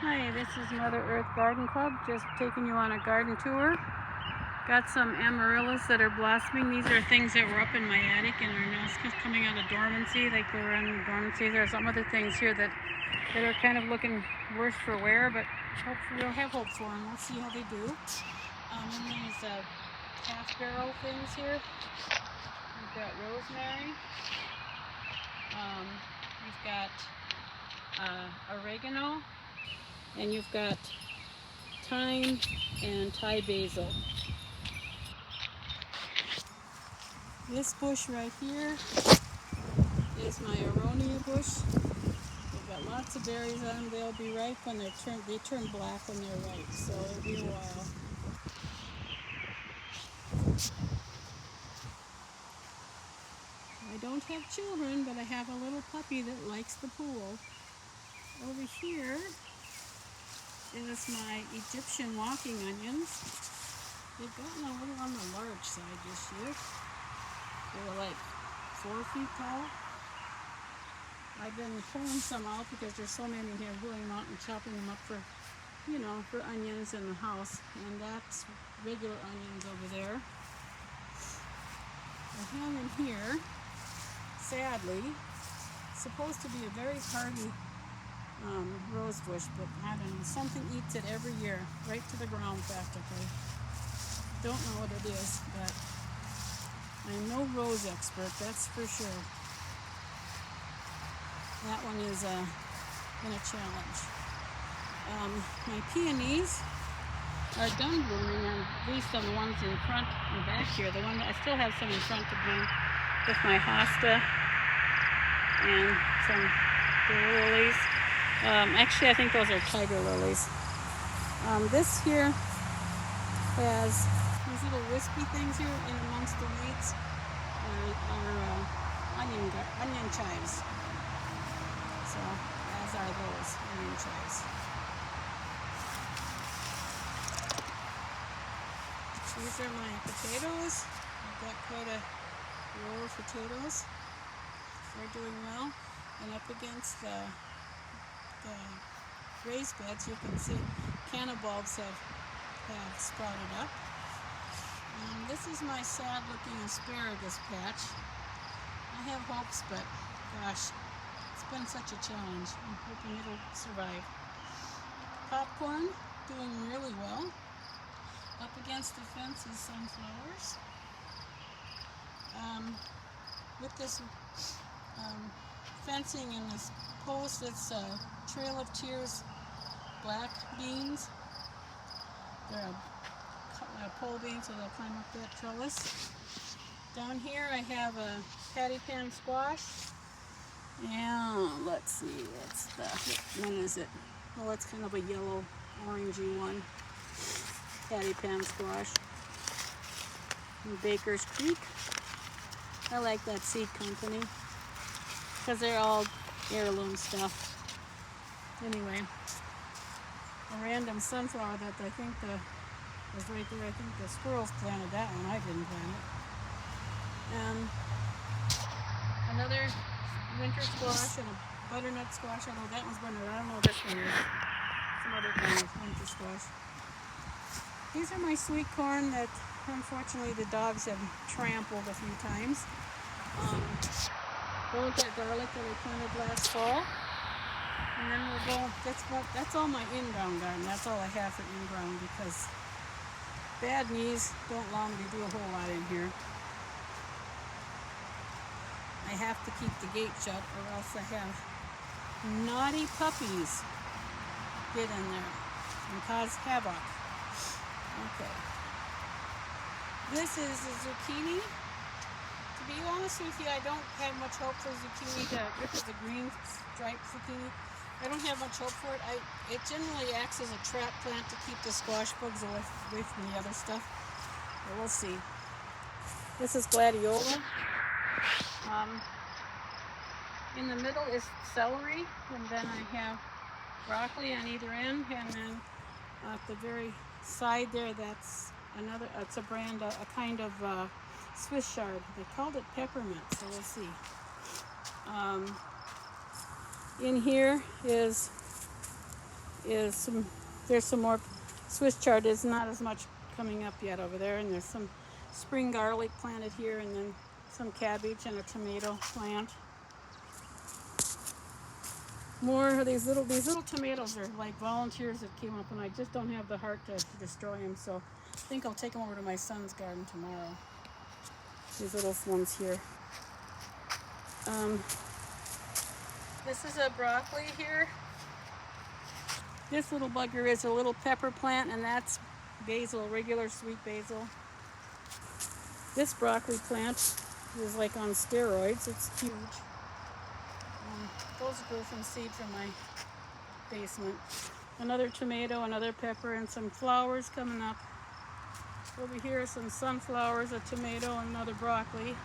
Hi, this is Mother Earth Garden Club, just taking you on a garden tour. Got some amaryllis that are blossoming. These are things that were up in my attic and are now just coming out of dormancy, like they were in dormancy. There are some other things here that are kind of looking worse for wear, but hopefully we'll have hope for them. We'll see how they do. And these half barrel things here. We've got rosemary. We've got oregano, and you've got thyme and Thai basil. This bush right here is my aronia bush. They've got lots of berries on them. They'll be ripe when they turn black when they're ripe, so it'll be a while. I don't have children, but I have a little puppy that likes the pool. Over here is my Egyptian walking onions. They've gotten a little on the large side this year. They were like 4 feet tall. I've been pulling some out because there's so many here, pulling them out and chopping them up for, for onions in the house. And that's regular onions over there. I have in here, sadly, supposed to be a very hardy rose bush, but I don't know, something eats it every year, right to the ground practically. Don't know what it is, but I'm no rose expert, that's for sure. That one is been a challenge. My peonies are done blooming, and at least on the ones in front and back here. The one I still have some in front to bloom with my hosta and some lilies. Actually, I think those are tiger lilies. This here has these little wispy things here in amongst the weeds are onion chives. So, as are those onion chives. These are my potatoes. I've got quite a row of potatoes. They're doing well. And up against the raised beds, you can see canna bulbs have sprouted up. This is my sad looking asparagus patch. I have hopes, but gosh, it's been such a challenge. I'm hoping it'll survive. Popcorn, doing really well. Up against the fence is sunflowers. With this fencing and this post, it's Trail of Tears black beans. They're a pole bean, so they'll climb up that trellis. Down here I have a patty pan squash. And let's see, when is it? Well, it's kind of a yellow, orangey one. Patty pan squash. And Baker's Creek. I like that seed company because they're all heirloom stuff. Anyway, a random sunflower that I think was right there. I think the squirrels planted that one. I didn't plant it. Another winter squash and a butternut squash. Although that one's butternut. I don't know what this one is. Some other kind of winter squash. These are my sweet corn that unfortunately the dogs have trampled a few times. Those are garlic that I planted last fall. And then we'll go, that's all my in-ground garden. That's all I have for in-ground because bad knees don't allow me to do a whole lot in here. I have to keep the gate shut or else I have naughty puppies get in there and cause havoc. Okay. This is a zucchini. To be honest with you, I don't have much hope for zucchini. This is the green striped zucchini. I don't have much hope for it. It generally acts as a trap plant to keep the squash bugs away from the other stuff. But we'll see. This is gladiola. In the middle is celery, and then I have broccoli on either end, and then at the very side there, that's another. It's a brand, a kind of Swiss chard. They called it peppermint, so we'll see. In here is is there's some more Swiss chard. There's not as much coming up yet over there, and there's some spring garlic planted here, and then some cabbage and a tomato plant. More of these little tomatoes are like volunteers that came up, and I just don't have the heart to destroy them, so I think I'll take them over to my son's garden tomorrow. These little ones here. This is a broccoli here. This little bugger is a little pepper plant, and that's basil, regular sweet basil. This broccoli plant is like on steroids. It's huge. Those grew from seed from my basement. Another tomato, another pepper, and some flowers coming up. Over here are some sunflowers, a tomato, and another broccoli.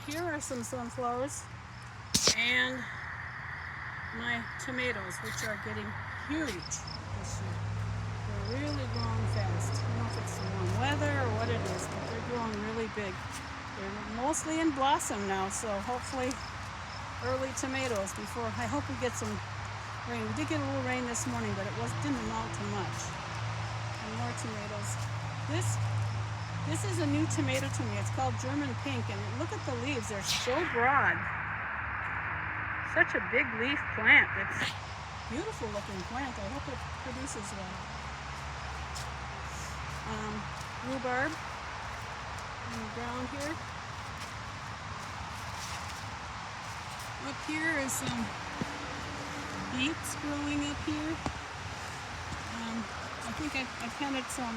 Here are some sunflowers and my tomatoes, which are getting huge this year. They're really growing fast. I don't know if it's the warm weather or what it is, but they're growing really big. They're mostly in blossom now, so hopefully early tomatoes before. I hope we get some rain. We did get a little rain this morning, but it didn't amount to much. And more tomatoes. This is a new tomato to me. It's called German pink, and look at the leaves. They're so broad. Such a big leaf plant. It's a beautiful looking plant. I hope it produces well. Rhubarb on the ground here. Up here is some beets growing up here. I think I planted some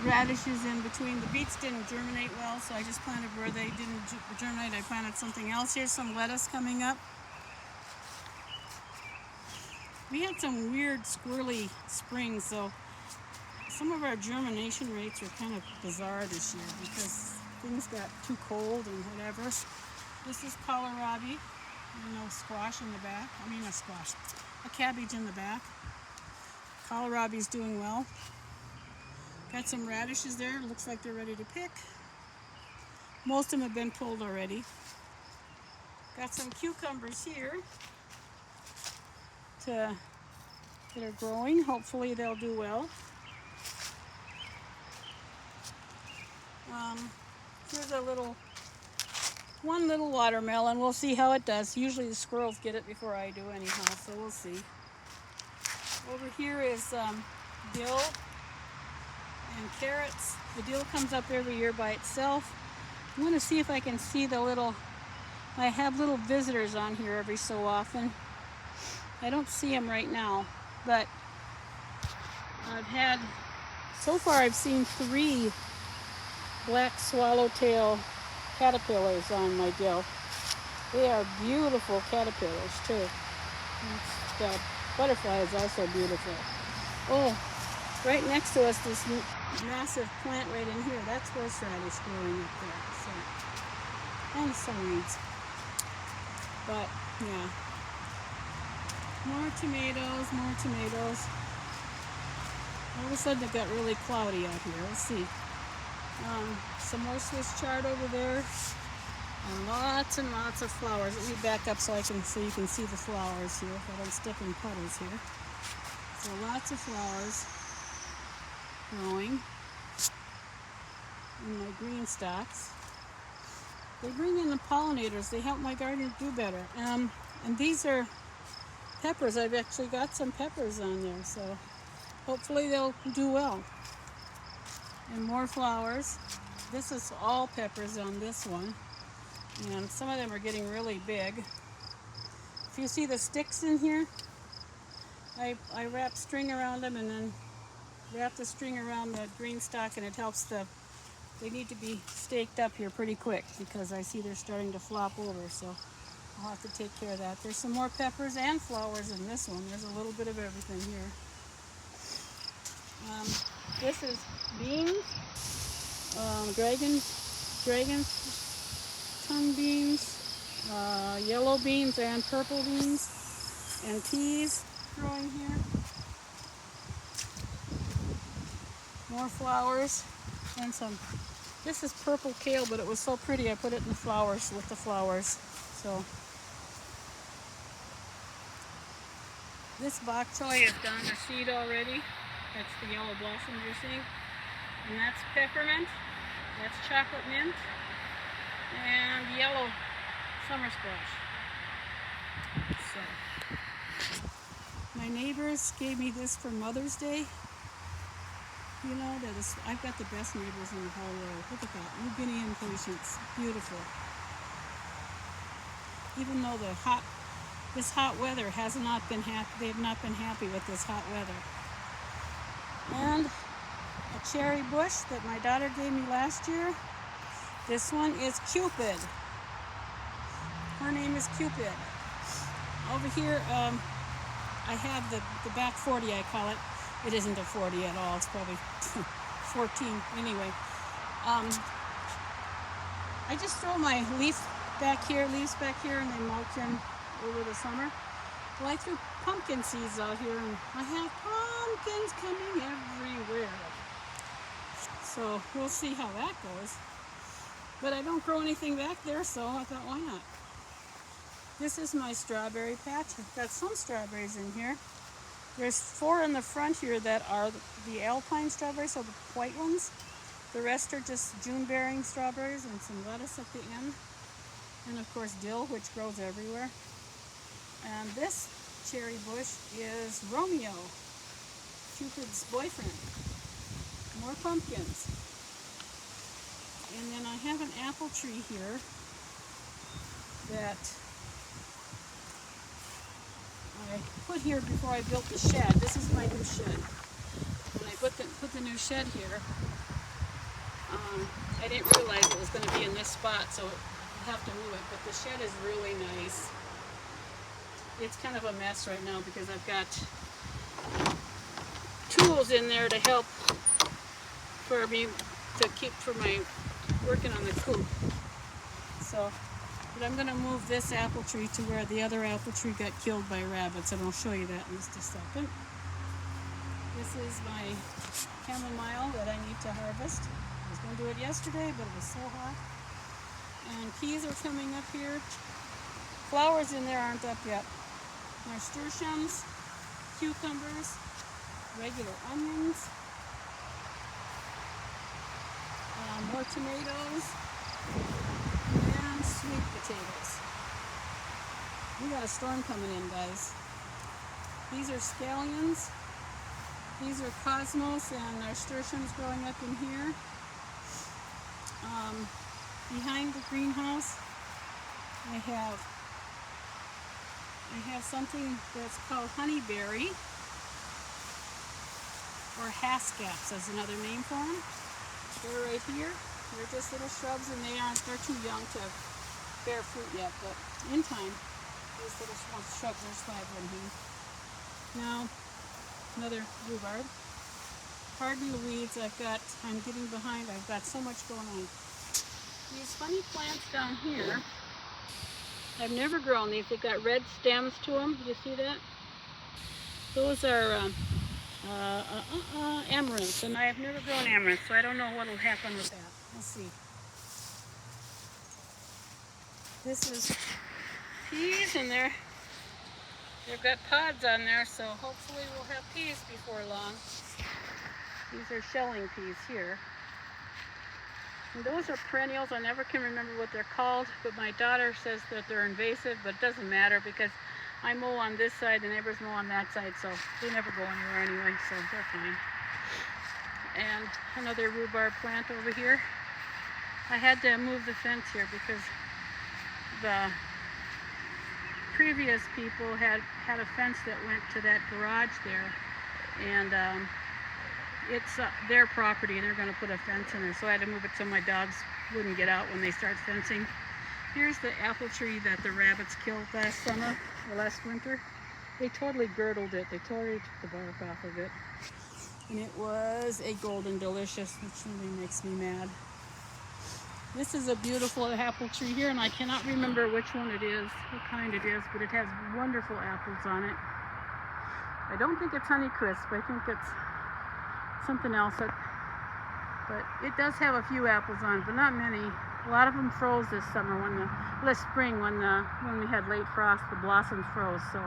radishes in between. The beets didn't germinate well, so I just planted where they didn't germinate. I planted something else. Here's some lettuce coming up. We had some weird squirrely springs, so some of our germination rates were kind of bizarre this year because things got too cold and whatever. This is kohlrabi, squash in the back. A cabbage in the back. Kohlrabi's doing well. Got some radishes there. Looks like they're ready to pick. Most of them have been pulled already. Got some cucumbers here that are growing. Hopefully they'll do well. Here's one little watermelon. We'll see how it does. Usually the squirrels get it before I do anyhow, so we'll see. Over here is dill and carrots. The dill comes up every year by itself. I'm going to see if I can see I have little visitors on here every so often. I don't see them right now, but so far I've seen 3 black swallowtail caterpillars on my dill. They are beautiful caterpillars too. The butterfly is also beautiful. Oh, right next to us, this massive plant right in here, that's horseradish growing up there. And some weeds. But yeah, more tomatoes. All of a sudden it got really cloudy out here. Let's see. Some more Swiss chard over there, and lots of flowers. Let me back up so you can see the flowers here, if I don't step in puddles here. So lots of flowers growing in my green stocks. They bring in the pollinators. They help my garden do better. And these are peppers. I've actually got some peppers on there, so hopefully they'll do well. And more flowers. This is all peppers on this one, and some of them are getting really big. If you see the sticks in here, I wrap string around them and then wrap the string around the green stalk, and it helps they need to be staked up here pretty quick because I see they're starting to flop over, so I'll have to take care of that. There's some more peppers and flowers in this one. There's a little bit of everything here. This is beans, dragon tongue beans, yellow beans and purple beans, and peas growing here. More flowers and some. This is purple kale, but it was so pretty I put it in the flowers with the flowers. So This bok choy is done to seed already. That's the yellow blossoms you're seeing. And that's peppermint. That's chocolate mint. And yellow summer squash. So, my neighbors gave me this for Mother's Day. You know, I've got the best neighbors in the whole world. Look at that, New Guinean patience, beautiful. Even though this hot weather has not been happy, they have not been happy with this hot weather. And a cherry bush that my daughter gave me last year. This one is Cupid. Her name is Cupid. Over here, I have the back 40, I call it. It isn't a 40 at all. It's probably 14. Anyway, I just throw my leaves back here, and they mulch them over the summer. Well, I threw pumpkin seeds out here, and I have pumpkins coming everywhere. So we'll see how that goes. But I don't grow anything back there, so I thought, why not? This is my strawberry patch. I've got some strawberries in here. There's 4 in the front here that are the alpine strawberries, so the white ones. The rest are just June-bearing strawberries and some lettuce at the end. And of course dill, which grows everywhere. And this cherry bush is Romeo, Cupid's boyfriend. More pumpkins. And then I have an apple tree here that I put here before I built the shed. This is my new shed. When I put the new shed here, I didn't realize it was going to be in this spot, so I'll have to move it. But the shed is really nice. It's kind of a mess right now because I've got tools in there to help for me to keep for my working on the coop. So. But I'm going to move this apple tree to where the other apple tree got killed by rabbits, and I'll show you that in just a second. This is my chamomile that I need to harvest. I was going to do it yesterday, but it was so hot. And peas are coming up here. Flowers in there aren't up yet. Nasturtiums, cucumbers, regular onions, more tomatoes, sweet potatoes. We got a storm coming in, guys. These are scallions. These are cosmos and nasturtiums growing up in here. Behind the greenhouse, I have something that's called honeyberry, or haskaps is another name for them. They're right here. They're just little shrubs, and they're too young to bear fruit yet, but in time, these little shrubs are slabbering here. Now, another rhubarb. Pardon the weeds, I'm getting behind, I've got so much going on. These funny plants down here, I've never grown these. They've got red stems to them. Do you see that? Those are amaranths, and I have never grown amaranth, so I don't know what will happen with that. We'll see. This is peas, and they've got pods on there, so hopefully we'll have peas before long. These are shelling peas here. And those are perennials. I never can remember what they're called, but my daughter says that they're invasive, but it doesn't matter because I mow on this side, the neighbors mow on that side, so they never go anywhere anyway, so they're fine. And another rhubarb plant over here. I had to move the fence here because the previous people had a fence that went to that garage there, and it's their property, and they're going to put a fence in there, so I had to move it so my dogs wouldn't get out when they start fencing. Here's the apple tree that the rabbits killed last summer, or last winter. They totally girdled it. They totally took the bark off of it, and it was a golden delicious, which really makes me mad. This is a beautiful apple tree here, and I cannot remember which one it is, what kind it is, but it has wonderful apples on it. I don't think it's Honeycrisp. I think it's something else. But it does have a few apples on it, but not many. A lot of them froze this summer, this spring when we had late frost, the blossoms froze. So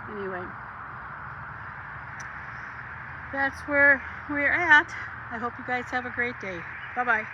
Anyway, that's where we're at. I hope you guys have a great day. Bye-bye.